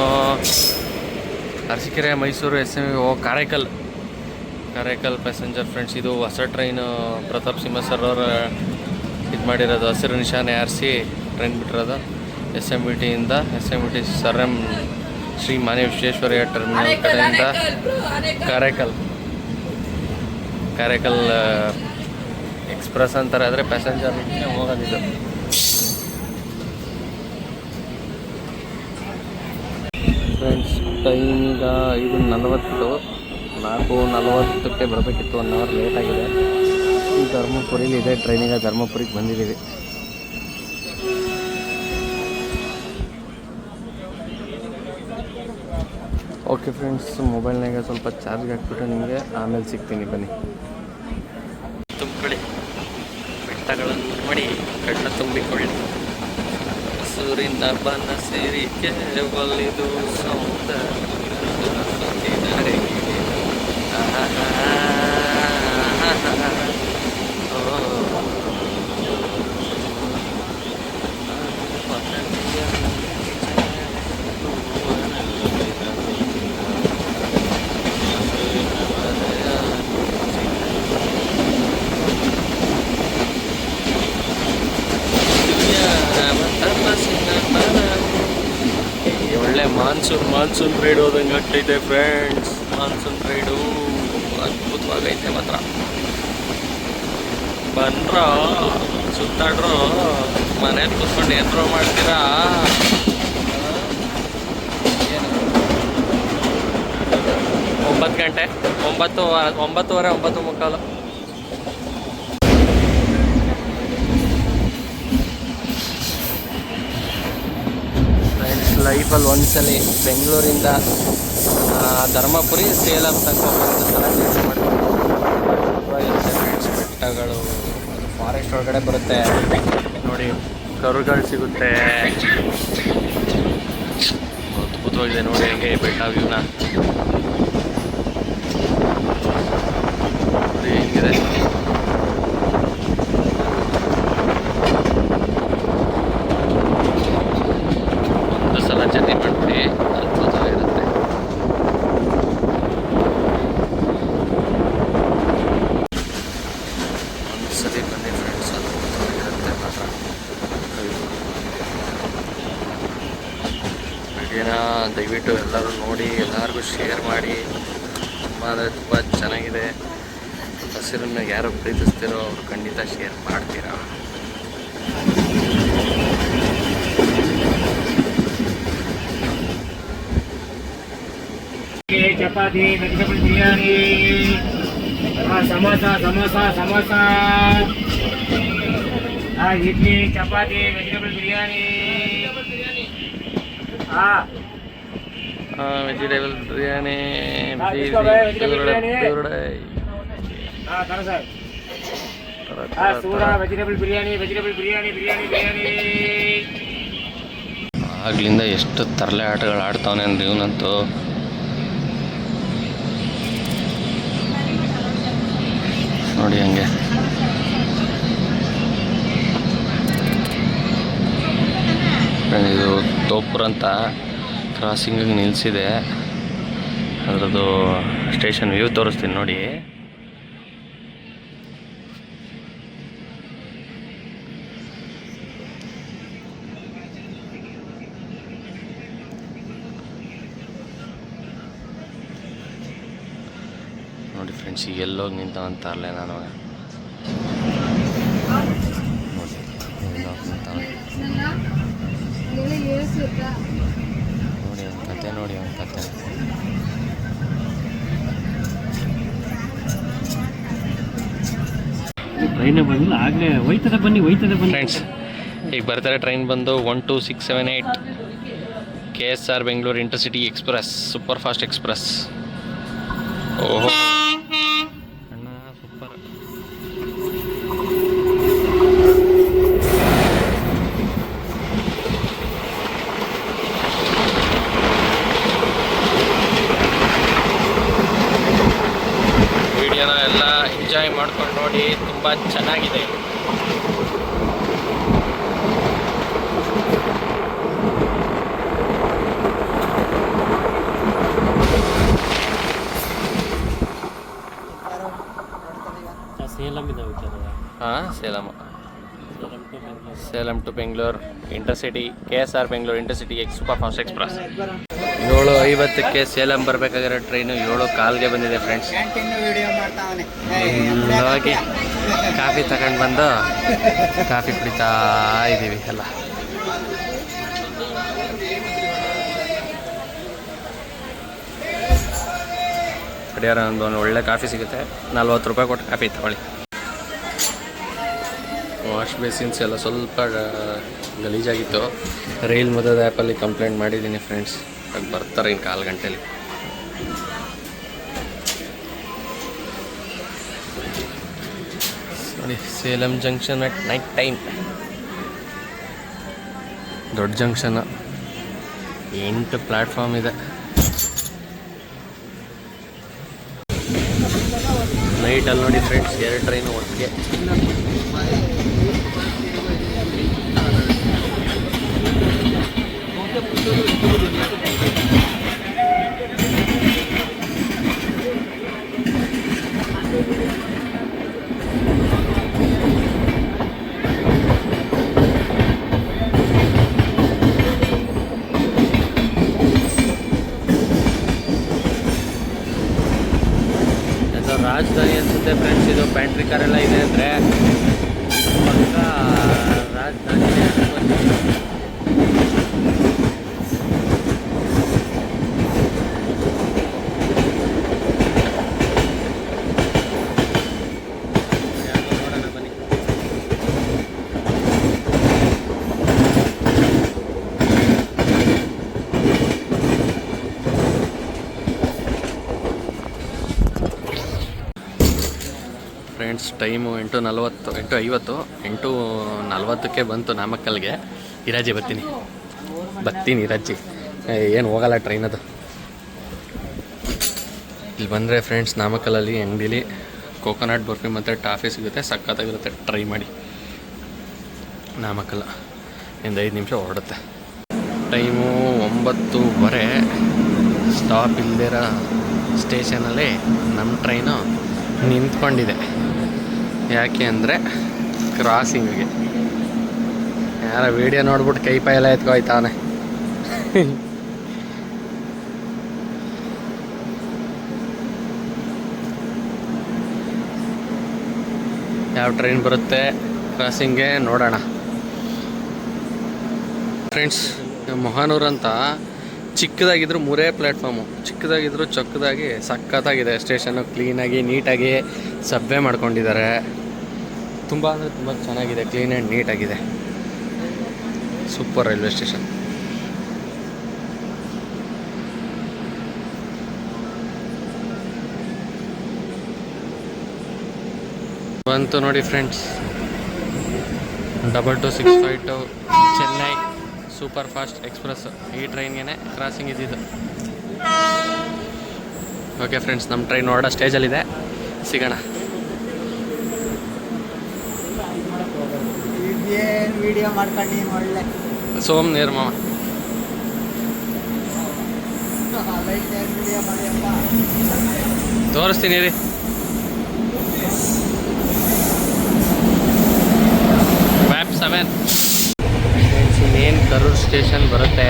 [SPEAKER 1] Arsikere Mysuru SMV Karaikal passenger friends. ಇದು ಹೊಸ ಟ್ರೈನು ಪ್ರತಾಪ್ ಸಿಂಹ ಸರ್ ಅವರು ಇದು ಮಾಡಿರೋದು. ಹಸಿರು ನಿಶಾನೆ ಆರಿಸಿ ಟ್ರೈನ್ ಬಿಟ್ಟಿರೋದು SMVTಯಿಂದ. SMVT ಸರ್ ಎಂ ಶ್ರೀ ಮಾನ್ಯ ವಿಶ್ವೇಶ್ವರಯ್ಯ ಟರ್ಮಿನಲ್ ಕಡೆಯಿಂದ ಕಾರೈಕಲ್ ಎಕ್ಸ್ಪ್ರೆಸ್ ಅಂತಾರೆ, ಆದರೆ ಪ್ಯಾಸೆಂಜರ್ ಹೋಗೋದಿದ್ದು. ಫ್ರೆಂಡ್ಸ್, ಟೈಮ್ ಈಗ 5:40, 4:40ಕ್ಕೆ ಬರಬೇಕಿತ್ತು. 1 ಅವರ್ ಲೇಟ್ ಆಗಿದೆ. ಧರ್ಮಪುರಿಲಿ ಇದೆ ಟ್ರೈನಿಗೆ, ಧರ್ಮಪುರಿಗೆ ಬಂದಿದ್ದೀವಿ. ಓಕೆ ಫ್ರೆಂಡ್ಸ್, ಮೊಬೈಲ್ನಾಗ ಸ್ವಲ್ಪ ಚಾರ್ಜ್ಗೆ ಹಾಕ್ಬಿಟ್ಟು ನಿಮಗೆ ಆಮೇಲೆ ಸಿಗ್ತೀನಿ, ಬನ್ನಿ. ತುಂಬಿಕೊಳ್ಳಿ, ಬೆಟ್ಟಗಳನ್ನು ನೋಡಿ, ಕಣ್ಣ ತುಂಬಿಕೊಳ್ಳಿ. ಸೂರಿನ ಬಣ್ಣ ಸೇರಿ ಕೇವಲಿದು ಸೌಂದರ್ಯ. ಒಳ್ಳೆ ಮಾನ್ಸೂನ್ ರೈಡ್ ಹೋದಂಗೆ ಆಗ್ತೈತೆ ಫ್ರೆಂಡ್ಸ್. ಮಾನ್ಸೂನ್ ರೈಡು ಅದ್ಭುತವಾಗೈತೆ ಮಾತ್ರ. ಬನ್ರ, ಸುತ್ತಾಡ್ರು, ಮನೇಲಿ ಕೂತ್ಕೊಂಡು ಏನ್ರೋ ಮಾಡ್ತೀರಾ? 9 ಗಂಟೆ, 9:30, 9:45. ಲೈಫಲ್ಲಿ ಒಂದ್ಸಲಿ ಬೆಂಗಳೂರಿಂದ ಧರ್ಮಪುರಿ, ಸೇಲಂ ತನಕ ಒಂದು ಸಲ ಜರ್ನಿ ಮಾಡ್ಕೊಂಡು ಬೆಟ್ಟಗಳು, ಫಾರೆಸ್ಟ್ ಒಳಗಡೆ ಬರುತ್ತೆ ನೋಡಿ, ಕರುಗಳು ಸಿಗುತ್ತೆ. ಅದ್ಭುತವಾಗಿದೆ ನೋಡಿ ಹೆಂಗೆ ಬೆಟ್ಟ ವ್ಯೂನ ಹೆಂಗಿದೆ. ಒಂದು ಸಲ ಜರ್ನಿ ಮಾಡ್ಬಿಡಿ, ಅದ್ಭುತವಾಗಿರುತ್ತೆ. ಒಂದ್ಸಲಿ ಬನ್ನಿ ಫ್ರೆಂಡ್ಸ್, ಅದ್ಭುತವಾಗಿರುತ್ತೆ ಮಾತ್ರ. ವಿಡಿಯೋನ ದಯವಿಟ್ಟು ಎಲ್ಲರೂ ನೋಡಿ, ಎಲ್ಲರಿಗೂ ಶೇರ್ ಮಾಡಿ. ತುಂಬ ಅಂದರೆ ತುಂಬ ಚೆನ್ನಾಗಿದೆ. ಹಸಿರನ್ನು ಯಾರು ಪ್ರೀತಿಸ್ತೀರೋ ಅವರು ಖಂಡಿತ ಶೇರ್ ಮಾಡ್ತೀರಾ.
[SPEAKER 2] Chapati, vegetable biryani, samosa, idli, chapati, vegetable biryani,
[SPEAKER 1] vegetable biryani,
[SPEAKER 2] vegetable biryani.
[SPEAKER 1] ಆಗ್ಲಿಂದ ಎಷ್ಟು ತರಲೆ ಆಟಗಳು ಆಡ್ತಾವನೆ ಅಂದ್ರೆ ಇವನಂತೂ. ನೋಡಿ ಹಂಗೆ ಇದು ತೋಪುರ ಅಂತ ಕ್ರಾಸಿಂಗಿಗೆ ನಿಲ್ಲಿಸಿದೆ. ಅದರದ್ದು ಸ್ಟೇಷನ್ ವ್ಯೂ ತೋರಿಸ್ತೀನಿ ನೋಡಿ. ನೋಡಿ ಫ್ರೆಂಡ್ಸ್, ಈಗ ಎಲ್ಲೋಗಿ ನಿಂತವಂತಾರಲ್ಲ ನಾನು. ನೋಡಿ ಎಲ್ಲೋಗಿ ನಿಂತವನು. ನೋಡಿ ಅವನ ಕತೆ.
[SPEAKER 2] ಟ್ರೈನ್ ಬಂದಿಲ್ಲ, ಆಗಲೇ ಹೋಯ್ತದೆ ಬನ್ನಿ
[SPEAKER 1] ಫ್ರೆಂಡ್ಸ್. ಈಗ ಬರ್ತಾರೆ ಟ್ರೈನ್ ಬಂದು 12678 KSR Bengaluru intercity express, super fast express. ಓಹೋ ಅಣ್ಣ, ಸೂಪರ್. ವಿಡಿಯೋನ ಎಲ್ಲ ಎಂಜಾಯ್ ಮಾಡ್ಕೊಂಡು ನೋಡಿ, ತುಂಬ ಚೆನ್ನಾಗಿದೆ. Salem to Bengaluru intercity, KSR Bengaluru intercity super fast express. 7:50ಕ್ಕೆ ಸೇಲಂ ಬರಬೇಕಾಗಿರೋ ಟ್ರೈನು 7:15ಗೆ ಬಂದಿದೆ ಫ್ರೆಂಡ್ಸ್. ಹೋಗಿ ಕಾಫಿ ತಗೊಂಡು ಬಂದು ಕಾಫಿ ಕುಡಿತಾ ಇದ್ದೀವಿ ಎಲ್ಲ. ಕಡಿಯಾರ ಒಂದು ಒಳ್ಳೆ ಕಾಫಿ ಸಿಗುತ್ತೆ, 40 ರೂಪಾಯಿ ಕೊಟ್ಟು ಕಾಫಿ ತಗೊಳ್ಳಿ. ವಾಶ್ ಬೇಸಿನ್ಸ್ ಎಲ್ಲ ಸ್ವಲ್ಪ ಗಲೀಜಾಗಿತ್ತು. ರೈಲ್ ಮದದ ಆ್ಯಪಲ್ಲಿ ಕಂಪ್ಲೇಂಟ್ ಮಾಡಿದ್ದೀನಿ ಫ್ರೆಂಡ್ಸ್, ಅದು ಬರ್ತಾರೆ ಇನ್ನು 1/4 ಗಂಟೆಲಿ. ನೋಡಿ Salem junction at night time. ದೊಡ್ಡ ಜಂಕ್ಷನ್, 8 ಪ್ಲ್ಯಾಟ್ಫಾರ್ಮ್ ಇದೆ. ನೈಟಲ್ಲಿ ನೋಡಿ ಫ್ರೆಂಡ್ಸ್ 2 ಟ್ರೈನು ಒಟ್ಟಿಗೆ. ರಾಜಧಾನಿ ಅನಿಸುತ್ತೆ ಫ್ರೆಂಡ್ಸ್, ಇದು ಪ್ಯಾಂಟ್ರಿ ಕಾರೆಲ್ಲ ಇದೆ ಅಂದರೆ ಪಕ್ಕ ರಾಜಧಾನಿ. ನೋಡೋಣ ಬನ್ನಿ. ಫ್ರೆಂಡ್ಸ್ ಟೈಮು 8:40, 8:50, 8:40ಕ್ಕೆ ಬಂತು ನಾಮಕ್ಕಲ್ಗೆ. ಇರಾಜಿ ಬರ್ತೀನಿ ಇರಾಜಿ, ಏನು ಹೋಗಲ್ಲ ಟ್ರೈನ್ ಅದು. ಇಲ್ಲಿ ಬಂದರೆ ಫ್ರೆಂಡ್ಸ್ ನಾಮಕ್ಕಲಲ್ಲಿ ಅಂಗಡೀಲಿ ಕೋಕೋನಟ್ ಬರ್ಫಿ ಮತ್ತು ಟಾಫಿ ಸಿಗುತ್ತೆ, ಸಖತ್ತಾಗಿರುತ್ತೆ, ಟ್ರೈ ಮಾಡಿ. ನಾಮಕ್ಕಲ್ ಇಂದ 5 ನಿಮಿಷ ಹೊರಡುತ್ತೆ. ಟೈಮು 9:15. ಸ್ಟಾಪ್ ಇಲ್ದಿರೋ ಸ್ಟೇಷನಲ್ಲಿ ನಮ್ಮ ಟ್ರೈನು ನಿಂತ್ಕೊಂಡಿದೆ. ಯಾಕೆ ಅಂದರೆ ಕ್ರಾಸಿಂಗಿಗೆ. ಯಾರ ವೀಡಿಯೋ ನೋಡ್ಬಿಟ್ಟು ಕೈ ಪೈ ಎಲ್ಲ ಎತ್ಕೊಯ್ತಾನೆ. ಯಾವ ಟ್ರೈನ್ ಬರುತ್ತೆ ಕ್ರಾಸಿಂಗ್ಗೆ ನೋಡೋಣ ಫ್ರೆಂಡ್ಸ್. ಮೊಹಾನೂರ್ ಅಂತ ಚಿಕ್ಕದಾಗಿದ್ರು 3 ಪ್ಲ್ಯಾಟ್ಫಾರ್ಮು, ಚಿಕ್ಕದಾಗಿದ್ರು ಚೊಕ್ಕದಾಗಿ ಸಖತ್ತಾಗಿದೆ. ಸ್ಟೇಷನ್ನು ಕ್ಲೀನಾಗಿ ನೀಟಾಗಿ ಸಬ್ವೆ ಮಾಡ್ಕೊಂಡಿದ್ದಾರೆ. ತುಂಬ ಅಂದರೆ ತುಂಬ ಚೆನ್ನಾಗಿದೆ, ಕ್ಲೀನ್ ಆ್ಯಂಡ್ ನೀಟಾಗಿದೆ. Super railway station. ಬಂತು ನೋಡಿ friends, 2265 Chennai super fast express. ಈ ಟ್ರೈನ್ಗೆ ಕ್ರಾಸಿಂಗ್ ಇದ್ದಿದ್ದು. ಓಕೆ ಫ್ರೆಂಡ್ಸ್, ನಮ್ಮ ಟ್ರೈನ್ ಹೊರಡೋ ಸ್ಟೇಜಲ್ಲಿದೆ, ಸಿಗೋಣ.
[SPEAKER 3] ವಿಡಿಯೋ ಮಾಡ್ಕೊಂಡು ಒಳ್ಳೆ
[SPEAKER 1] ಸೋಮ್ ನೇರ್ ಮಾಮ ತೋರಿಸ್ತೀನಿ ರೀ. ವ್ಯಾಪ್ 7 ಮೇನ್ ಕರೂರ್ ಸ್ಟೇಷನ್ ಬರುತ್ತೆ.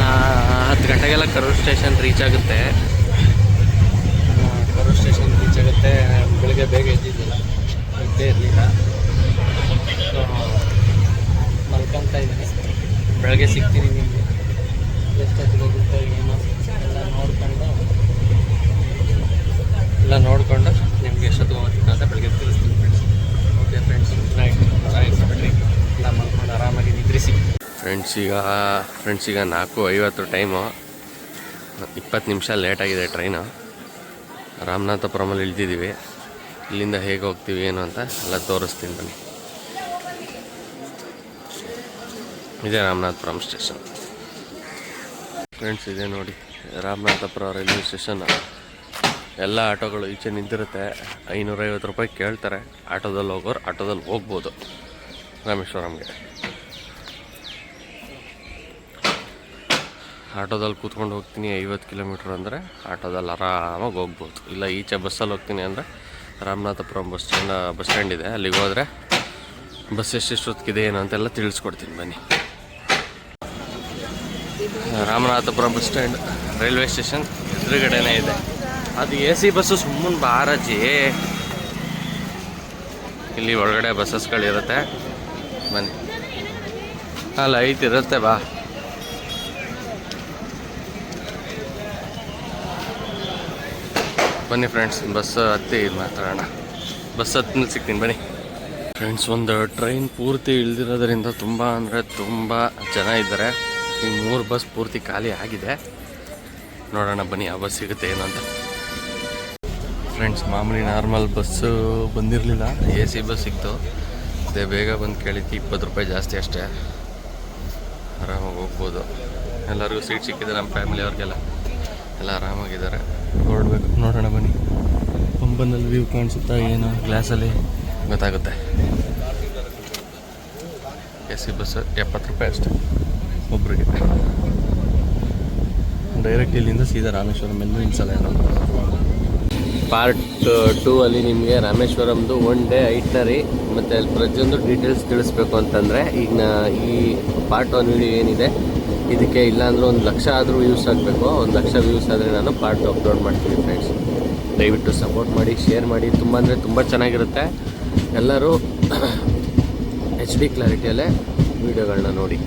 [SPEAKER 1] 10 ಗಂಟೆಗೆಲ್ಲ ಕರೂರ್ ಸ್ಟೇಷನ್ ರೀಚ್ ಆಗುತ್ತೆ. ಬೆಳಗ್ಗೆ ಬೇಗ ಎದ್ದಿದ್ದಿಲ್ಲ, ಇದ್ದೇ ಇರಲಿಲ್ಲ, ಮಲ್ಕೊತಾ ಇದ್ದೀನಿ. ಬೆಳಗ್ಗೆ ಸಿಗ್ತೀನಿ ನಿಮಗೆ, ಎಷ್ಟೊತ್ತಿಗೆ ಹೋಗುತ್ತೆ ಏನು ಎಲ್ಲ ನೋಡಿಕೊಂಡು ನಿಮಗೆ ಎಷ್ಟೊತ್ತಿಗೆ ಹೋಗ್ತೀನಿ ಅಂತ ಬೆಳಗ್ಗೆ ತಿಳಿಸ್ತೀನಿ friends. Okay friends, good night. ಬಿಡ್ರಿ, ಎಲ್ಲ ಮಲ್ಕೊಂಡು ಆರಾಮಾಗಿ ನಿದ್ರಿಸಿ ಫ್ರೆಂಡ್ಸ್. ಈಗ 4:50 ಟೈಮು, 20 ನಿಮಿಷ ಲೇಟಾಗಿದೆ ಟ್ರೈನು. ರಾಮನಾಥಪುರಮಲ್ಲಿ ಇಳಿದಿದ್ದೀವಿ. ಇಲ್ಲಿಂದ ಹೇಗೆ ಹೋಗ್ತೀವಿ ಏನು ಅಂತ ಎಲ್ಲ ತೋರಿಸ್ತೀನಿ ಬನ್ನಿ. ಇದೇ ರಾಮನಾಥಪುರಂ ಸ್ಟೇಷನ್ ಫ್ರೆಂಡ್ಸ್. ಇದೆ ನೋಡಿ ರಾಮನಾಥಪುರ ರೈಲ್ವೆ ಸ್ಟೇಷನ್. ಎಲ್ಲ ಆಟೋಗಳು ಈಚೆ ನಿಂತಿರುತ್ತೆ. 550 ರೂಪಾಯಿ ಕೇಳ್ತಾರೆ. ಆಟೋದಲ್ಲಿ ಹೋಗೋರು ಆಟೋದಲ್ಲಿ ಹೋಗ್ಬೋದು ರಾಮೇಶ್ವರಂಗೆ. ಆಟೋದಲ್ಲಿ ಕೂತ್ಕೊಂಡು ಹೋಗ್ತೀನಿ 50 ಕಿಲೋಮೀಟ್ರ್ ಅಂದರೆ ಆಟೋದಲ್ಲಿ ಆರಾಮಾಗಿ ಹೋಗ್ಬೋದು. ಇಲ್ಲ ಈಚೆ ಬಸ್ಸಲ್ಲಿ ಹೋಗ್ತೀನಿ ಅಂದರೆ ರಾಮನಾಥಪುರಂ ಬಸ್ ಸ್ಟ್ಯಾಂಡ್ ಇದೆ, ಅಲ್ಲಿಗೆ ಹೋದರೆ ಬಸ್ ಎಷ್ಟೊತ್ತಿಗಿದೆ ಏನು ಅಂತೆಲ್ಲ ತಿಳಿಸ್ಕೊಡ್ತೀನಿ ಬನ್ನಿ. Ramanathapura bus stand railway station ಎದುರುಗಡೆನೇ ಇದೆ. ಅದು ಎ ಸಿ ಬಸ್ಸು ಸುಮ್ಮನೆ ಬಾರಜಿ. ಇಲ್ಲಿ ಒಳಗಡೆ ಬಸ್ಸಸ್ಗಳಿರುತ್ತೆ, ಬನ್ನಿ. ಅಲ್ಲ ಐತಿರುತ್ತೆ, ಬಾ. ಬನ್ನಿ ಫ್ರೆಂಡ್ಸ್, ಬಸ್ ಹತ್ತಿ ಇದು ಮಾತಾಡೋಣ. ಬಸ್ ಹತ್ತಿನ ಸಿಗ್ತೀನಿ ಬನ್ನಿ ಫ್ರೆಂಡ್ಸ್. ಒಂದು ಟ್ರೈನ್ ಪೂರ್ತಿ ಇಳ್ದಿರೋದ್ರಿಂದ ತುಂಬ ಅಂದರೆ ತುಂಬ ಜನ ಇದ್ದಾರೆ. ಈ 3 ಬಸ್ ಪೂರ್ತಿ ಖಾಲಿ ಆಗಿದೆ. ನೋಡೋಣ ಬನ್ನಿ ಯಾವ ಬಸ್ ಸಿಗುತ್ತೆ ಏನು ಅಂತ. ಫ್ರೆಂಡ್ಸ್, ಮಾಮೂಲಿ ನಾರ್ಮಲ್ ಬಸ್ಸು ಬಂದಿರಲಿಲ್ಲ, ಎ ಸಿ ಬಸ್ ಸಿಕ್ತು. ಅದೇ ಬೇಗ ಬಂದು ಕೇಳಿದ್ದು 20 ರೂಪಾಯಿ ಜಾಸ್ತಿ ಅಷ್ಟೇ. ಆರಾಮಾಗಿ ಹೋಗ್ಬೋದು. ಎಲ್ಲರಿಗೂ ಸೀಟ್ ಸಿಕ್ಕಿದೆ, ನಮ್ಮ ಫ್ಯಾಮಿಲಿಯವ್ರಿಗೆಲ್ಲ ಎಲ್ಲ ಆರಾಮಾಗಿದ್ದಾರೆ. ಹೊರಡ್ಬೇಕು, ನೋಡೋಣ ಬನ್ನಿ. ಪಂಬನಲ್ಲಿ ವ್ಯೂ ಕಾಣಿಸುತ್ತಾ ಏನು ಗ್ಲಾಸಲ್ಲಿ ಗೊತ್ತಾಗುತ್ತೆ. ಎ ಸಿ ಬಸ್ 70 ರೂಪಾಯಿ ಅಷ್ಟೇ ಒಬ್ರಿಗೆ. ಡೈರೆಕ್ಟ್ ಇಲ್ಲಿಂದ ಸೀದಾ ರಾಮೇಶ್ವರಂ ಎಂದು ನಿಲ್ಸಲ್ಲ. ಪಾರ್ಟ್ 2 ಅಲ್ಲಿ ನಿಮಗೆ ರಾಮೇಶ್ವರಂದು 1 ಡೇ ಐಟ್ನರಿ ಮತ್ತು ಅಲ್ಲಿ ಪ್ರತಿಯೊಂದು ಡೀಟೇಲ್ಸ್ ತಿಳಿಸ್ಬೇಕು ಅಂತಂದರೆ, ಈಗ ಈ ಪಾರ್ಟ್ 1 ವಿಡಿಯೋ ಏನಿದೆ ಇದಕ್ಕೆ ಇಲ್ಲಾಂದ್ರೆ 1 ಲಕ್ಷ ಆದರೂ ವ್ಯೂಸ್ ಆಗಬೇಕು. 1 ಲಕ್ಷ ವ್ಯೂಸ್ ಆದರೆ ನಾನು ಪಾರ್ಟ್ 2 ಅಪ್ಲೋಡ್ ಮಾಡ್ತೀನಿ ಫ್ರೆಂಡ್ಸ್. ದಯವಿಟ್ಟು ಸಪೋರ್ಟ್ ಮಾಡಿ, ಶೇರ್ ಮಾಡಿ. ತುಂಬ ಅಂದರೆ ತುಂಬ ಚೆನ್ನಾಗಿರುತ್ತೆ. ಎಲ್ಲರೂ HD ಕ್ಲಾರಿಟಿಯಲ್ಲೇ ವೀಡಿಯೋಗಳನ್ನ ನೋಡಿ.